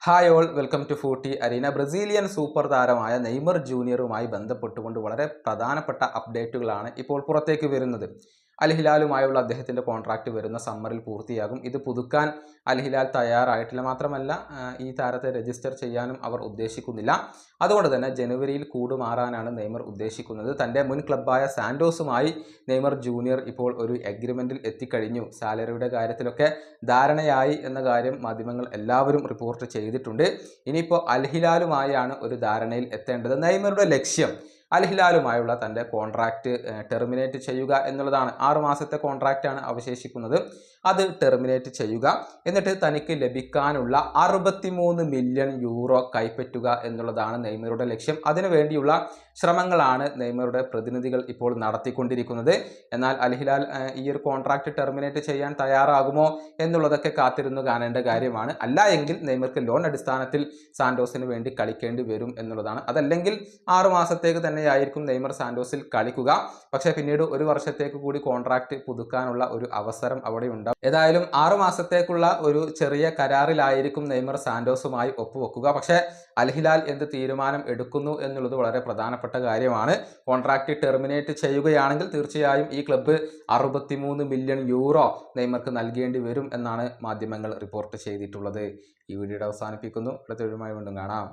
Hi all, welcome to footy arena. Brazilian super താരമായ Neymar ജൂനിയറുമായി ബന്ധപ്പെട്ടുകൊണ്ട് വളരെ പ്രധാനപ്പെട്ട അപ്ഡേറ്റുകളാണ് ഇപ്പോൾ പുറത്തേക്ക് വരുന്നത്. അൽ ഹിലാലുമായുള്ള അദ്ദേഹത്തിൻ്റെ കോൺട്രാക്റ്റ് വരുന്ന സമ്മറിൽ പൂർത്തിയാകും. ഇത് പുതുക്കാൻ അൽ ഹിലാൽ തയ്യാറായിട്ടില്ല. മാത്രമല്ല ഈ താരത്തെ രജിസ്റ്റർ ചെയ്യാനും അവർ ഉദ്ദേശിക്കുന്നില്ല. അതുകൊണ്ട് തന്നെ ജനുവരിയിൽ കൂടുമാറാനാണ് നെയ്മർ ഉദ്ദേശിക്കുന്നത്. തൻ്റെ മുൻ ക്ലബ്ബായ സാൻഡോസുമായി നെയ്മർ ജൂനിയർ ഇപ്പോൾ ഒരു എഗ്രിമെൻറ്റിൽ എത്തിക്കഴിഞ്ഞു. സാലറിയുടെ കാര്യത്തിലൊക്കെ ധാരണയായി എന്ന കാര്യം മാധ്യമങ്ങൾ എല്ലാവരും റിപ്പോർട്ട് ചെയ്തിട്ടുണ്ട്. ഇനിയിപ്പോൾ അൽ ഹിലാലുമായാണ് ഒരു ധാരണയിൽ എത്തേണ്ടത്. നെയ്മറുടെ ലക്ഷ്യം അൽ ഹിലാലുമായുള്ള തൻ്റെ കോൺട്രാക്റ്റ് ടെർമിനേറ്റ് ചെയ്യുക എന്നുള്ളതാണ്. 6 മാസത്തെ കോൺട്രാക്റ്റാണ് അവശേഷിക്കുന്നത്. അത് ടെർമിനേറ്റ് ചെയ്യുക, എന്നിട്ട് തനിക്ക് ലഭിക്കാനുള്ള 63 മില്യൺ യൂറോ കൈപ്പറ്റുക എന്നുള്ളതാണ് നെയ്മറുടെ ലക്ഷ്യം. അതിനുവേണ്ടിയുള്ള ശ്രമങ്ങളാണ് നെയ്മറുടെ പ്രതിനിധികൾ ഇപ്പോൾ നടത്തിക്കൊണ്ടിരിക്കുന്നത്. എന്നാൽ അൽ ഹിലാൽ ഈ ഒരു കോൺട്രാക്റ്റ് ടെർമിനേറ്റ് ചെയ്യാൻ തയ്യാറാകുമോ എന്നുള്ളതൊക്കെ കാത്തിരുന്നു കാണേണ്ട കാര്യമാണ്. അല്ല എങ്കിൽ നെയ്മർക്ക് ലോൺ അടിസ്ഥാനത്തിൽ സാന്റോസിന് വേണ്ടി കളിക്കേണ്ടി വരും എന്നുള്ളതാണ്. അതല്ലെങ്കിൽ 6 മാസത്തേക്ക് തന്നെയായിരിക്കും നെയ്മർ സാന്റോസിൽ കളിക്കുക. പക്ഷേ പിന്നീട് 1 വർഷത്തേക്ക് കൂടി കോൺട്രാക്റ്റ് പുതുക്കാനുള്ള ഒരു അവസരം അവിടെ ഉണ്ടാവും. ഏതായാലും 6 മാസത്തേക്കുള്ള ഒരു ചെറിയ കരാറിലായിരിക്കും നെയ്മർ സാന്റോസുമായി ഒപ്പുവെക്കുക. പക്ഷേ അൽ ഹിലാൽ എന്ത് തീരുമാനം എടുക്കുന്നു എന്നുള്ളത് വളരെ പ്രധാനപ്പെട്ട കാര്യമാണ്. കോൺട്രാക്റ്റ് ടെർമിനേറ്റ് ചെയ്യുകയാണെങ്കിൽ തീർച്ചയായും ഈ ക്ലബ്ബ് 63 മില്യൺ യൂറോ നെയ്മർക്ക് നൽകേണ്ടി വരും എന്നാണ് മാധ്യമങ്ങൾ റിപ്പോർട്ട് ചെയ്തിട്ടുള്ളത്. ഈ വീഡിയോയുടെ അവസാനിപ്പിക്കുന്നു. അടുത്ത വീഡിയോയുമായി വീണ്ടും കാണാം.